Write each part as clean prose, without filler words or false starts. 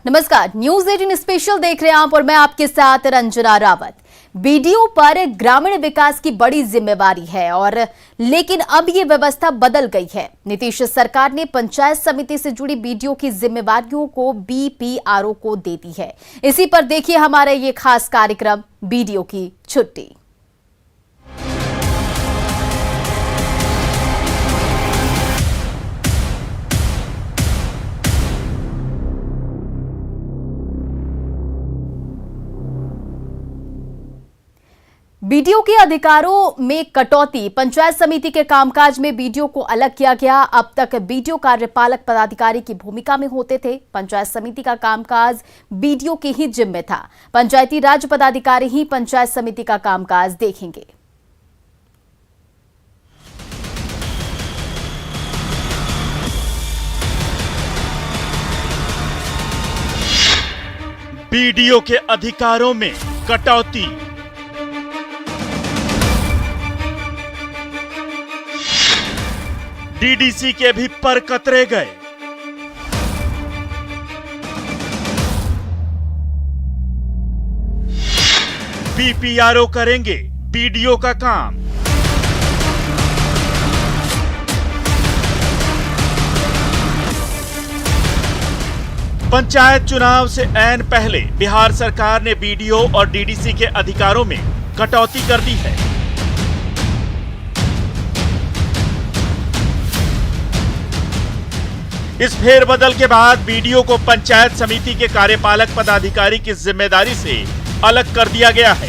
नमस्कार, news 18 special देख रहे हैं आप और मैं आपके साथ रंजना रावत। बीडीओ पर ग्रामीण विकास की बड़ी जिम्मेवारी है और लेकिन अब ये व्यवस्था बदल गई है। नीतीश सरकार ने पंचायत समिति से जुड़ी बीडीओ की जिम्मेवारियों को बीपीआरओ को दे दी है। इसी पर देखिए हमारा ये खास कार्यक्रम बीडीओ की छुट्टी। बीडीओ के अधिकारों में कटौती, पंचायत समिति के कामकाज में बीडीओ को अलग किया गया। अब तक बीडीओ कार्यपालक पदाधिकारी की भूमिका में होते थे। पंचायत समिति का कामकाज बीडीओ के ही जिम्मे था। पंचायती राज पदाधिकारी ही पंचायत समिति का कामकाज देखेंगे। बीडीओ के अधिकारों में कटौती, डीडीसी के भी पर कतरे गए। बीपीआरओ करेंगे बीडीओ का काम। पंचायत चुनाव से ऐन पहले बिहार सरकार ने बीडीओ और डीडीसी के अधिकारों में कटौती कर दी है। इस फेरबदल के बाद बीडीओ को पंचायत समिति के कार्यपालक पदाधिकारी की जिम्मेदारी से अलग कर दिया गया है।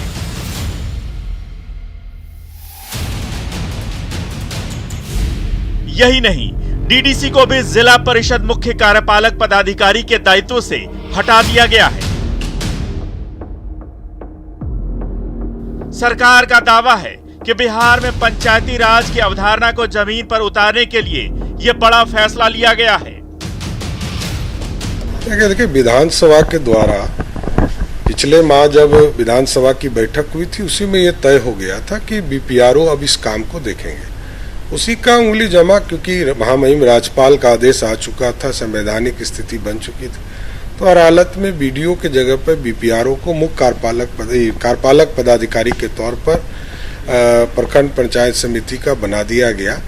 यही नहीं, डीडीसी को भी जिला परिषद मुख्य कार्यपालक पदाधिकारी के दायित्व से हटा दिया गया है। सरकार का दावा है कि बिहार में पंचायती राज की अवधारणा को जमीन पर उतारने के लिए यह बड़ा फैसला लिया गया है। देखिए, विधानसभा के द्वारा पिछले माह जब विधानसभा की बैठक हुई थी, उसी में यह तय हो गया था कि बीपीआरओ अब इस काम को देखेंगे। उसी का उंगली जमा, क्योंकि महामहिम राज्यपाल का आदेश आ चुका था, संवैधानिक स्थिति बन चुकी थी, तो हर हालत में बीडीओ की जगह पर बीपीआरओ को मुख्य कार्यपालक पदाधिकारी के तौर पर प्रखंड पंचायत समिति का बना दिया गया।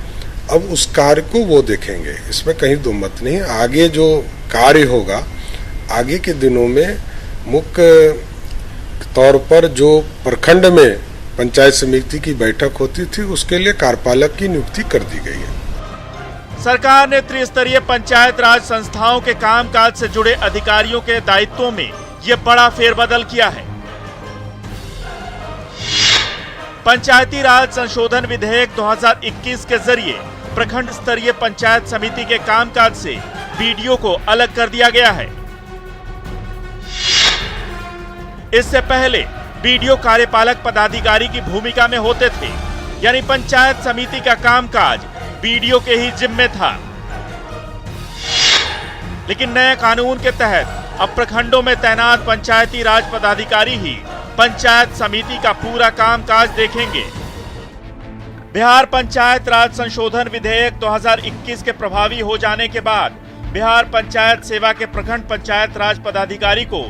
अब उस कार्य को वो देखेंगे, इसमें कहीं दो मत नहीं। आगे जो कार्य होगा, आगे के दिनों में मुख्य तौर पर जो प्रखंड में पंचायत समिति की बैठक होती थी, उसके लिए कार्यपालक की नियुक्ति कर दी गई है। सरकार ने त्रिस्तरीय पंचायत राज संस्थाओं के कामकाज से जुड़े अधिकारियों के दायित्वों में यह बड़ा फेरबदल किया है। पंचायती राज संशोधन विधेयक 2021 के जरिए प्रखंड स्तरीय पंचायत समिति के कामकाज से बीडीओ को अलग कर दिया गया है। इससे पहले बीडीओ कार्यपालक पदाधिकारी की भूमिका में होते थे, यानी पंचायत समिति का कामकाज बीडीओ के ही जिम्मे था। लेकिन नए कानून के तहत अब प्रखंडों में तैनात पंचायती राज पदाधिकारी ही पंचायत समिति का पूरा कामकाज देखेंगे। बिहार पंचायत राज संशोधन विधेयक 2021 के प्रभावी हो जाने के बाद बिहार पंचायत सेवा के प्रखंड पंचायत राज पदाधिकारी को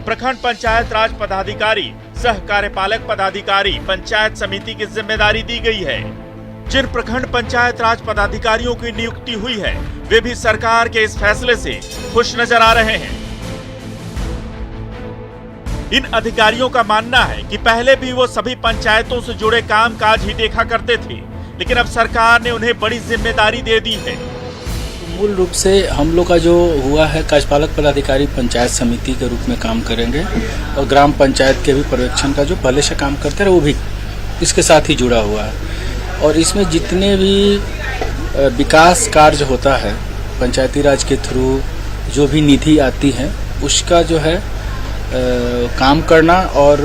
प्रखंड पंचायत राज पदाधिकारी सह कार्यपालक पदाधिकारी पंचायत समिति की जिम्मेदारी दी गई है। जिन प्रखंड पंचायत राज पदाधिकारियों की नियुक्ति हुई है, वे भी सरकार के इस फैसले से खुश नजर आ रहे हैं। इन अधिकारियों का मानना है कि पहले भी वो सभी पंचायतों से जुड़े कामकाज ही देखा करते थे, लेकिन अब सरकार ने उन्हें बड़ी जिम्मेदारी दे दी है। मूल रूप से हम लोग का जो हुआ है, कार्यपालक पदाधिकारी पंचायत समिति के रूप में काम करेंगे और ग्राम पंचायत के भी पर्यवेक्षण का जो पहले से काम करते रहे वो भी इसके साथ ही जुड़ा हुआ है। और इसमें जितने भी विकास कार्य होता है पंचायती राज के थ्रू, जो भी निधि आती है, उसका जो है काम करना और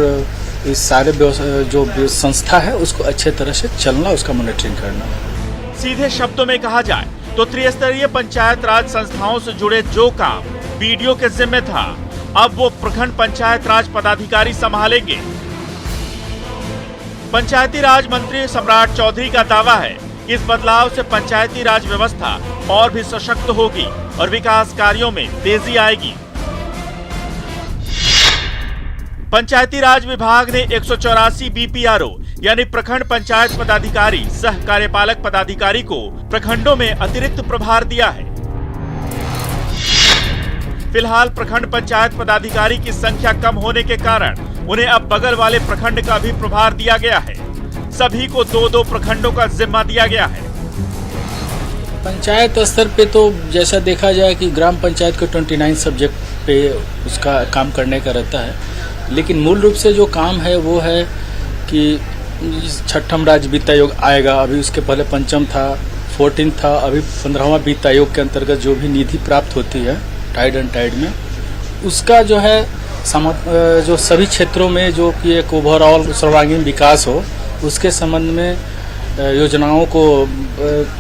इस सारे जो संस्था है उसको अच्छे तरह से चलना, उसका मॉनिटरिंग करना। सीधे शब्दों में कहा जाए तो त्रिस्तरीय पंचायत राज संस्थाओं से जुड़े जो काम बीडीओ के जिम्मे था, अब वो प्रखंड पंचायत राज पदाधिकारी संभालेंगे। पंचायती राज मंत्री सम्राट चौधरी का दावा है कि इस बदलाव से पंचायती राज व्यवस्था और भी सशक्त होगी और विकास कार्यों में तेजी आएगी। पंचायती राज विभाग ने 184 बीपीआरओ यानी प्रखंड पंचायत पदाधिकारी सह कार्यपालक पदाधिकारी को प्रखंडों में अतिरिक्त प्रभार दिया है। फिलहाल प्रखंड पंचायत पदाधिकारी की संख्या कम होने के कारण उन्हें अब बगल वाले प्रखंड का भी प्रभार दिया गया है। सभी को 2-2 प्रखंडों का जिम्मा दिया गया है। पंचायत स्तर पे तो जैसा देखा जाए कि ग्राम पंचायत को 29 सब्जेक्ट पे उसका काम करने का रहता है, लेकिन मूल रूप से जो काम है वो है कि छठम राज्य वित्त आयोग आएगा, अभी उसके पहले पंचम था, 14 था, अभी 15वां वित्त आयोग के अंतर्गत जो भी निधि प्राप्त होती है टाइड एंड टाइड में, उसका जो है जो सभी क्षेत्रों में जो कि एक ओवरऑल सर्वांगीण विकास हो, उसके संबंध में योजनाओं को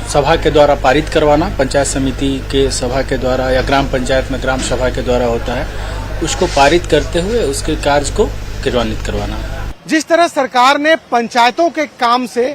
सभा के द्वारा पारित करवाना, पंचायत समिति के सभा के द्वारा या ग्राम पंचायत में ग्राम सभा के द्वारा होता है, उसको पारित करते हुए उसके कार्य को क्रियान्वित करवाना। जिस तरह सरकार ने पंचायतों के काम से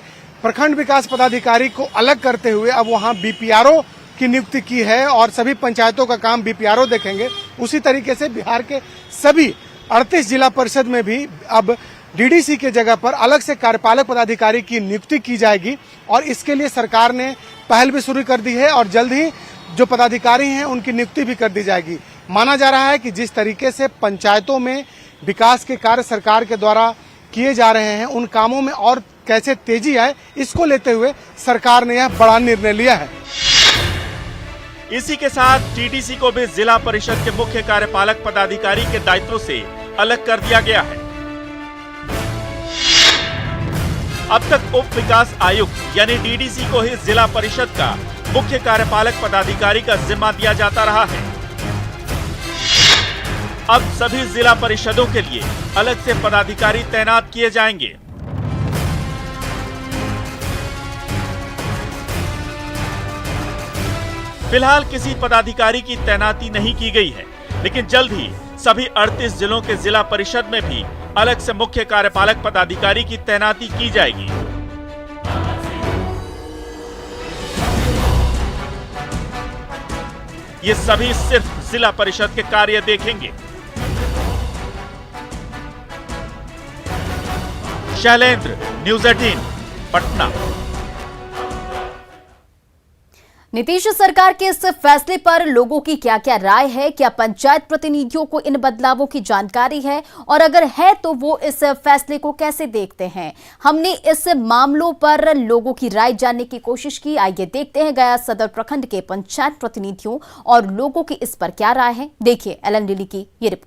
प्रखंड विकास पदाधिकारी को अलग करते हुए अब वहां बीपीआरओ की नियुक्ति की है और सभी पंचायतों का काम बीपीआरओ देखेंगे, उसी तरीके से बिहार के सभी 38 जिला परिषद में भी अब डीडीसी के जगह पर अलग से कार्यपालक पदाधिकारी की नियुक्ति की जाएगी और इसके लिए सरकार ने पहल भी शुरू कर दी है और जल्द ही जो पदाधिकारी हैं उनकी नियुक्ति भी कर दी जाएगी। माना जा रहा है कि जिस तरीके से पंचायतों में विकास के कार्य सरकार के द्वारा किए जा रहे हैं, उन कामों में और कैसे तेजी आए, इसको लेते हुए सरकार ने यह बड़ा निर्णय लिया है। इसी के साथ टीडीसी को भी जिला परिषद के मुख्य कार्यपालक पदाधिकारी के दायित्व से अलग कर दिया गया है। अब तक उप विकास आयुक्त यानी डीडीसी को ही जिला परिषद का मुख्य कार्यपालक पदाधिकारी का जिम्मा दिया जाता रहा है। अब सभी जिला परिषदों के लिए अलग से पदाधिकारी तैनात किए जाएंगे। फिलहाल किसी पदाधिकारी की तैनाती नहीं की गई है, लेकिन जल्द ही सभी 38 जिलों के जिला परिषद में भी अलग से मुख्य कार्यपालक पदाधिकारी की तैनाती की जाएगी। ये सभी सिर्फ जिला परिषद के कार्य देखेंगे। शैलेंद्र, न्यूज़ 18, पटना। नीतीश सरकार के इस फैसले पर लोगों की क्या क्या राय है? क्या पंचायत प्रतिनिधियों को इन बदलावों की जानकारी है? और अगर है तो वो इस फैसले को कैसे देखते हैं? हमने इस मामलों पर लोगों की राय जानने की कोशिश की। आइए देखते हैं गया सदर प्रखंड के पंचायत प्रतिनिधियों और लोगों की इस पर क्या राय है। देखिए एलन लिली की ये रिपोर्ट।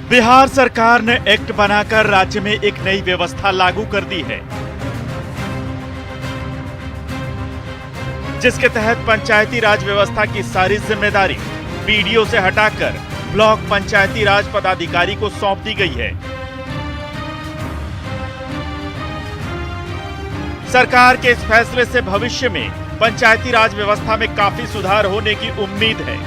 बिहार सरकार ने एक्ट बनाकर राज्य में एक नई व्यवस्था लागू कर दी है, जिसके तहत पंचायती राज व्यवस्था की सारी जिम्मेदारी बीडीओ से हटाकर ब्लॉक पंचायती राज पदाधिकारी को सौंप दी गई है। सरकार के इस फैसले से भविष्य में पंचायती राज व्यवस्था में काफी सुधार होने की उम्मीद है।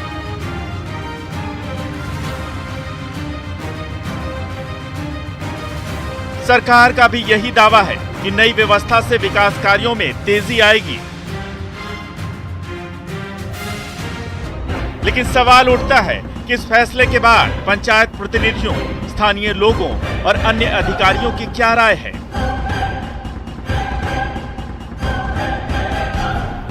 सरकार का भी यही दावा है कि नई व्यवस्था से विकास कार्यों में तेजी आएगी। लेकिन सवाल उठता है कि इस फैसले के बाद पंचायत प्रतिनिधियों, स्थानीय लोगों और अन्य अधिकारियों की क्या राय है।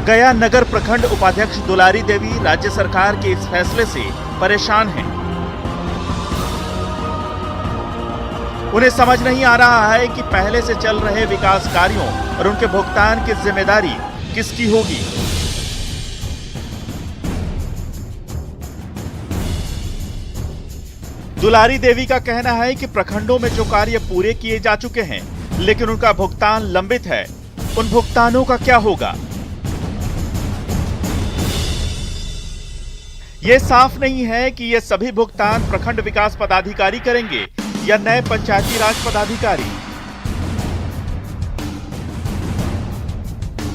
गया नगर प्रखंड उपाध्यक्ष दुलारी देवी राज्य सरकार के इस फैसले से परेशान हैं। उन्हें समझ नहीं आ रहा है कि पहले से चल रहे विकास कार्यों और उनके भुगतान की जिम्मेदारी किसकी होगी। दुलारी देवी का कहना है कि प्रखंडों में जो कार्य पूरे किए जा चुके हैं, लेकिन उनका भुगतान लंबित है। उन भुगतानों का क्या होगा? ये साफ नहीं है कि ये सभी भुगतान प्रखंड विकास पदाधिकारी करेंगे या नए पंचायती राज पदाधिकारी।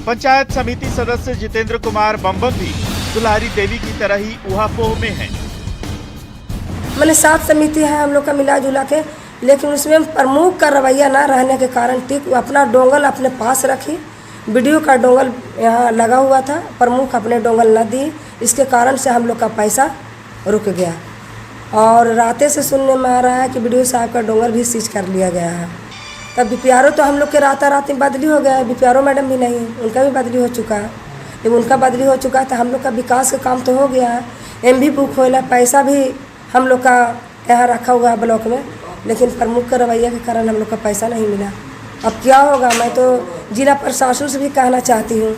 पंचायत समिति सदस्य जितेंद्र कुमार बम्बम भी दुलारी देवी की तरह ही ऊहापोह में हैं। मैंने 7 समिति है हम लोग का मिला जुला के, लेकिन उसमें प्रमुख का रवैया ना रहने के कारण ठीक अपना डोंगल अपने पास रखी, वीडियो का डोंगल यहाँ लगा हुआ था, प्रमुख अपने डोंगल न दी, इसके कारण से हम लोग का पैसा रुक गया। और रातें से सुनने में आ रहा है कि वीडियो साहब का डोंगल भी सीज कर लिया गया है। तब बीपीआरओ तो हम लोग के रात में बदली हो गया है, बीपीआरओ मैडम भी नहीं, उनका भी बदली हो चुका है। जब उनका बदली हो चुका है तो हम लोग का विकास का काम तो हो गया है, एमबी बुक होला, पैसा भी हम लोग का यहाँ रखा हुआ है ब्लॉक में, लेकिन प्रमुख का रवैया के कारण हम लोग का पैसा नहीं मिला। अब क्या होगा? मैं तो जिला प्रशासन से भी कहना चाहती हूँ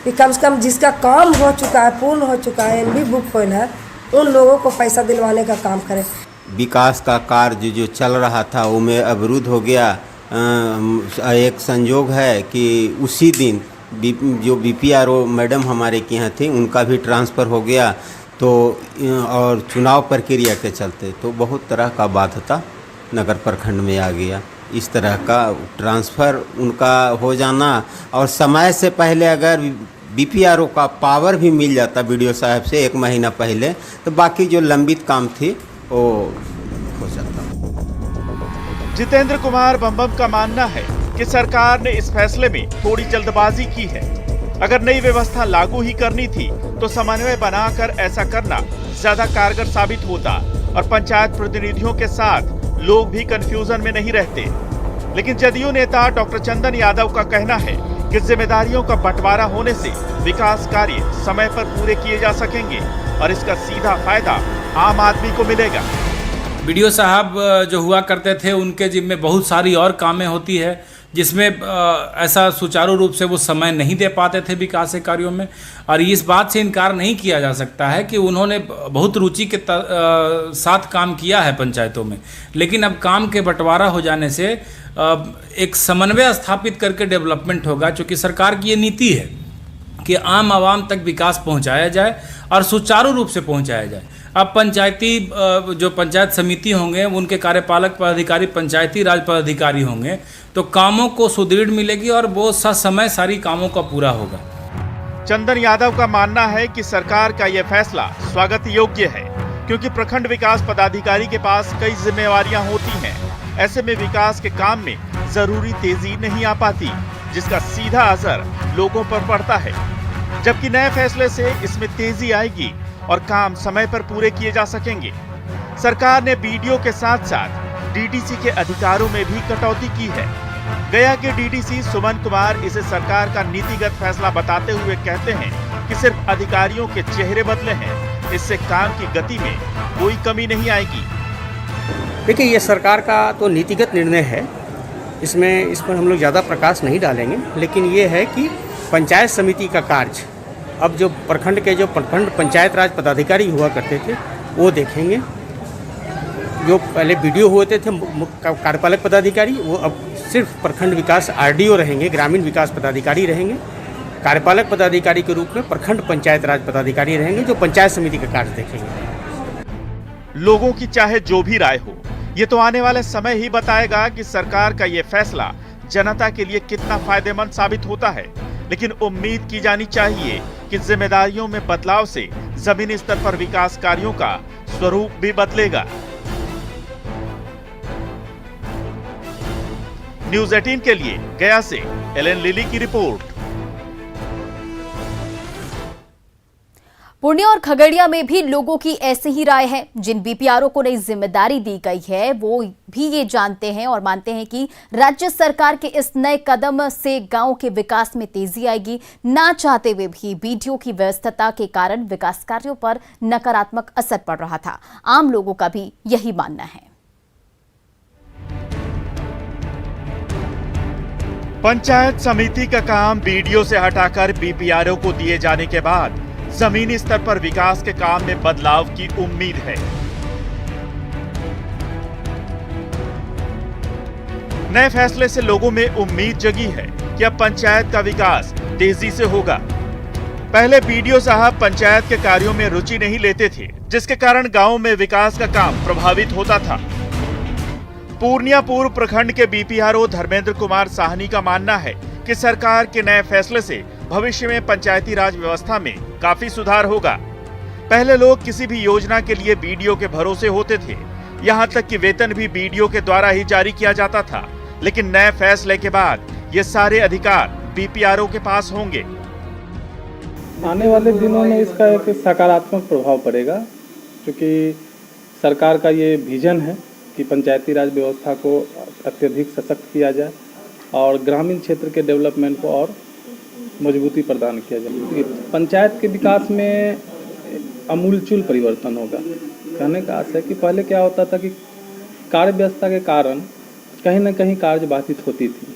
कि कम से कम जिसका काम हो चुका है, पूर्ण हो चुका है, एमबी बुक होल है, उन लोगों को पैसा दिलवाने का काम करें। विकास का कार्य जो चल रहा था वो में अवरुद्ध हो गया। एक संयोग है कि उसी दिन जो बीपीआरओ मैडम हमारे के यहाँ थी उनका भी ट्रांसफ़र हो गया, तो और चुनाव प्रक्रिया के चलते तो बहुत तरह का बाध्यता नगर प्रखंड में आ गया। इस तरह का ट्रांसफ़र उनका हो जाना और समय से पहले अगर बीपीआरओ का पावर भी मिल जाता बीडीओ साहब से 1 महीना पहले, तो बाकी जो लंबित काम थी वो हो जाता। जितेंद्र कुमार बम्बम का मानना है कि सरकार ने इस फैसले में थोड़ी जल्दबाजी की है। अगर नई व्यवस्था लागू ही करनी थी तो समन्वय बनाकर ऐसा करना ज्यादा कारगर साबित होता और पंचायत प्रतिनिधियों के साथ लोग भी कंफ्यूजन में नहीं रहते। लेकिन जदयू नेता डॉक्टर चंदन यादव का कहना है कि जिम्मेदारियों का बंटवारा होने से विकास कार्य समय पर पूरे किए जा सकेंगे और इसका सीधा फायदा आम आदमी को मिलेगा। बीडीओ साहब जो हुआ करते थे उनके जिम्मे बहुत सारी और कामें होती है जिसमें ऐसा सुचारू रूप से वो समय नहीं दे पाते थे विकास के कार्यों में। और इस बात से इनकार नहीं किया जा सकता है कि उन्होंने बहुत रुचि के साथ काम किया है पंचायतों में, लेकिन अब काम के बंटवारा हो जाने से एक समन्वय स्थापित करके डेवलपमेंट होगा, क्योंकि सरकार की ये नीति है कि आम आवाम तक विकास पहुंचाया जाए और सुचारू रूप से पहुंचाया जाए। अब पंचायती जो पंचायत समिति होंगे उनके कार्यपालक पदाधिकारी पंचायती राज पदाधिकारी होंगे, तो कामों को सुदृढ़ मिलेगी और वो समय सारी कामों का पूरा होगा। चंदन यादव का मानना है कि सरकार का यह फैसला स्वागत योग्य है, क्योंकि प्रखंड विकास पदाधिकारी के पास कई जिम्मेवारियां होती हैं। ऐसे में विकास के काम में जरूरी तेजी नहीं आ पाती, जिसका सीधा असर लोगों पर पड़ता है। जबकि नए फैसले से इसमें तेजी आएगी और काम समय पर पूरे किए जा सकेंगे। सरकार ने बीडीओ के साथ साथ डीडीसी के अधिकारों में भी कटौती की है। गया के डीडीसी सुमन कुमार इसे सरकार का नीतिगत फैसला बताते हुए कहते हैं कि सिर्फ अधिकारियों के चेहरे बदले हैं, इससे काम की गति में कोई कमी नहीं आएगी। देखिए, ये सरकार का तो नीतिगत निर्णय है, इसमें इस पर हम लोग ज़्यादा प्रकाश नहीं डालेंगे, लेकिन ये है कि पंचायत समिति का कार्य अब जो प्रखंड के जो प्रखंड पंचायत राज पदाधिकारी हुआ करते थे वो देखेंगे। जो पहले बीडीओ होते थे कार्यपालक पदाधिकारी, वो अब सिर्फ प्रखंड विकास आरडीओ रहेंगे, ग्रामीण विकास पदाधिकारी रहेंगे। कार्यपालक पदाधिकारी के रूप में प्रखंड पंचायत राज पदाधिकारी रहेंगे, जो पंचायत समिति का कार्य देखेंगे। लोगों की चाहे जो भी राय हो, ये तो आने वाले समय ही बताएगा कि सरकार का ये फैसला जनता के लिए कितना फायदेमंद साबित होता है। लेकिन उम्मीद की जानी चाहिए कि जिम्मेदारियों में बदलाव से जमीनी स्तर पर विकास कार्यों का स्वरूप भी बदलेगा। न्यूज़ 18 के लिए गया से एलन लिली की रिपोर्ट। पूर्णिया और खगड़िया में भी लोगों की ऐसी ही राय है। जिन बीपीआरओ को नई जिम्मेदारी दी गई है वो भी ये जानते हैं और मानते हैं कि राज्य सरकार के इस नए कदम से गांव के विकास में तेजी आएगी। ना चाहते हुए भी बीडीओ की व्यस्तता के कारण विकास कार्यों पर नकारात्मक असर पड़ रहा था। आम लोगों का भी यही मानना है। पंचायत समिति का काम बीडीओ से हटाकर बीपीआरओ को दिए जाने के बाद जमीनी स्तर पर विकास के काम में बदलाव की उम्मीद है। नए फैसले से लोगों में उम्मीद जगी है कि अब पंचायत का विकास तेजी से होगा। पहले बीडीओ साहब पंचायत के कार्यों में रुचि नहीं लेते थे, जिसके कारण गांव में विकास का काम प्रभावित होता था। पूर्णिया पूर्व प्रखंड के बीपीआरओ धर्मेंद्र कुमार साहनी का मानना है कि सरकार के नए फैसले से भविष्य में पंचायती राज व्यवस्था में काफी सुधार होगा। पहले लोग किसी भी योजना के लिए बीडीओ के भरोसे होते थे, यहाँ तक कि वेतन भी बीडीओ के द्वारा ही जारी किया जाता था। लेकिन नए फैसले के बाद ये सारे अधिकार अब बीपीआरओ के पास होंगे। आने वाले दिनों में इसका एक सकारात्मक प्रभाव पड़ेगा, क्योंकि सरकार का ये विजन है कि पंचायती राज व्यवस्था को अत्यधिक सशक्त किया जाए और ग्रामीण क्षेत्र के डेवलपमेंट को और मजबूती प्रदान किया जाए। पंचायत के विकास में आमूलचूल परिवर्तन होगा। कहने का आशय है कि पहले क्या होता था कि कार्य व्यवस्था के कारण कहीं न कहीं कार्य बाधित होती थी।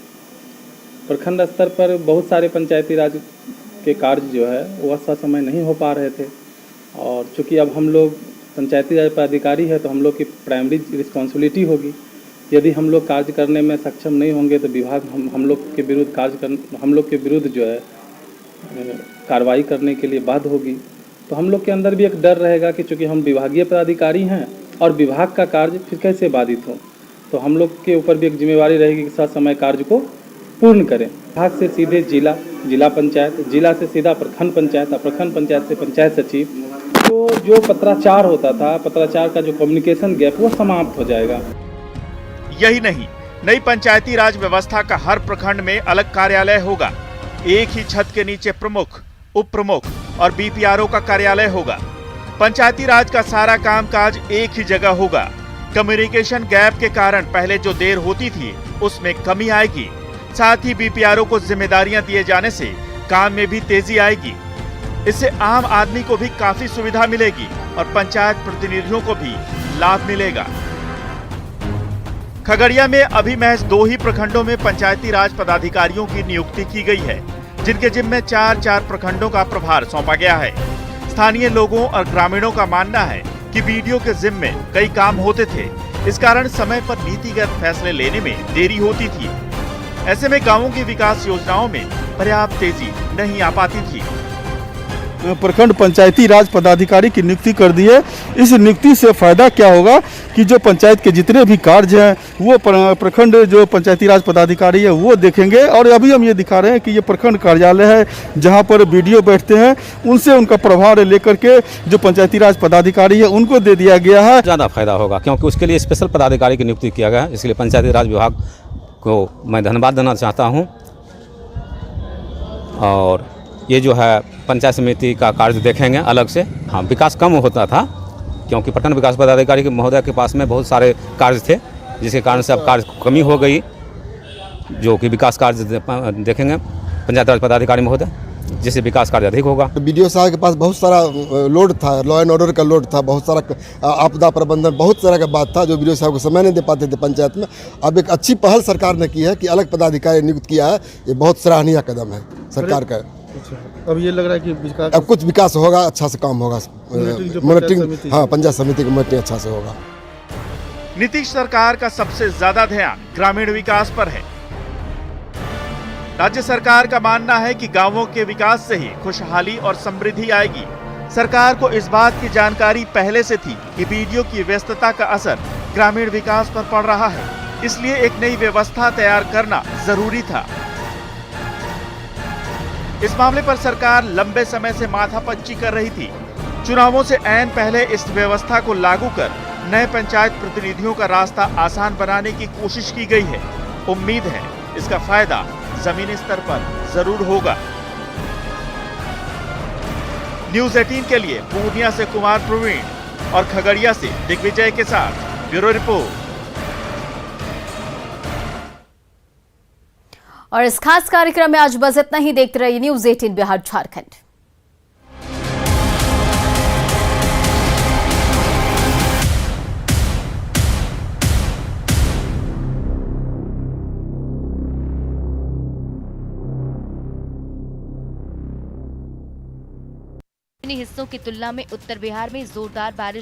प्रखंड स्तर पर बहुत सारे पंचायती राज के कार्य जो है वह समय नहीं हो पा रहे थे, और चूँकि अब हम लोग पंचायती राज पदाधिकारी है तो हम लोग की प्राइमरी रिस्पॉन्सिबिलिटी होगी। यदि हम लोग कार्य करने में सक्षम नहीं होंगे तो विभाग हम लोग के विरुद्ध जो है कार्रवाई करने के लिए बाध्य होगी। तो हम लोग के अंदर भी एक डर रहेगा कि चूँकि हम विभागीय पदाधिकारी हैं और विभाग का कार्य फिर कैसे बाधित हो, तो हम लोग के ऊपर भी एक जिम्मेवारी रहेगी कि ससमय कार्य को पूर्ण करें। विभाग से सीधे जिला पंचायत, जिला से सीधा प्रखंड पंचायत और प्रखंड पंचायत से पंचायत सचिव, तो जो पत्राचार होता था, पत्राचार का जो कम्युनिकेशन गैप वो समाप्त हो जाएगा। यही नहीं, नई पंचायती राज व्यवस्था का हर प्रखंड में अलग कार्यालय होगा। एक ही छत के नीचे प्रमुख, उप प्रमुख और बीपीआरओ का कार्यालय होगा। पंचायती राज का सारा कामकाज एक ही जगह होगा। कम्युनिकेशन गैप के कारण पहले जो देर होती थी उसमें कमी आएगी। साथ ही बीपीआरओ को जिम्मेदारियां दिए जाने से काम में भी तेजी आएगी। इससे आम आदमी को भी काफी सुविधा मिलेगी और पंचायत प्रतिनिधियों को भी लाभ मिलेगा। खगड़िया में अभी महज 2 ही प्रखंडों में पंचायती राज पदाधिकारियों की नियुक्ति की गई है, जिनके जिम्मे 4 प्रखंडों का प्रभार सौंपा गया है। स्थानीय लोगों और ग्रामीणों का मानना है कि बीडीओ के जिम्मे कई काम होते थे, इस कारण समय पर नीतिगत फैसले लेने में देरी होती थी। ऐसे में गांवों की विकास योजनाओं में पर्याप्त तेजी नहीं आ पाती थी। प्रखंड पंचायती राज पदाधिकारी की नियुक्ति कर दी है। इस नियुक्ति से फायदा क्या होगा कि जो पंचायत के जितने भी कार्य हैं वो प्रखंड जो पंचायती राज पदाधिकारी है वो देखेंगे। और अभी हम ये दिखा रहे हैं कि ये प्रखंड कार्यालय है जहां पर बीडीओ बैठते हैं, उनसे उनका प्रभार लेकर के जो पंचायती राज पदाधिकारी है उनको दे दिया गया है। ज़्यादा फायदा होगा क्योंकि उसके लिए स्पेशल पदाधिकारी की नियुक्ति किया गया है। इसलिए पंचायती राज विभाग को मैं धन्यवाद देना चाहता हूँ। और ये जो है पंचायत समिति का कार्य देखेंगे अलग से। हाँ, विकास कम होता था क्योंकि प्रखंड विकास पदाधिकारी के महोदय के पास में बहुत सारे कार्य थे, जिसके कारण से अब कार्य कमी हो गई, जो कि विकास कार्य देखेंगे पंचायत राज पदाधिकारी महोदय, जिससे विकास कार्य अधिक होगा। बीडीओ साहब के पास बहुत सारा लोड था, लॉ एंड ऑर्डर का लोड था, बहुत सारा आपदा प्रबंधन, बहुत सारा का बात था जो बीडीओ साहब को समय नहीं दे पाते थे पंचायत में। अब एक अच्छी पहल सरकार ने की है कि अलग पदाधिकारी नियुक्त किया है। ये बहुत सराहनीय कदम है सरकार का। अब ये लग रहा है कि विकास, अब कुछ विकास होगा, अच्छा से काम होगा, मॉनिटरिंग। हाँ, पंचायत समिति का मॉनिटरिंग अच्छा से होगा। नीतीश सरकार का सबसे ज्यादा ध्यान ग्रामीण विकास पर है। राज्य सरकार का मानना है कि गांवों के विकास से ही खुशहाली और समृद्धि आएगी। सरकार को इस बात की जानकारी पहले से थी कि बीडीओ की व्यस्तता का असर ग्रामीण विकास पर पड़ रहा है, इसलिए एक नई व्यवस्था तैयार करना जरूरी था। इस मामले पर सरकार लंबे समय से माथापच्ची कर रही थी। चुनावों से ऐन पहले इस व्यवस्था को लागू कर नए पंचायत प्रतिनिधियों का रास्ता आसान बनाने की कोशिश की गई है। उम्मीद है इसका फायदा जमीनी स्तर पर जरूर होगा। न्यूज़ 18 के लिए पूर्णिया से कुमार प्रवीण और खगड़िया से दिग्विजय के साथ ब्यूरो रिपोर्ट। और इस खास कार्यक्रम में आज बस इतना ही। देखते रहिए न्यूज़ 18 बिहार झारखंड। हिस्सों की तुलना में उत्तर बिहार में जोरदार बारिश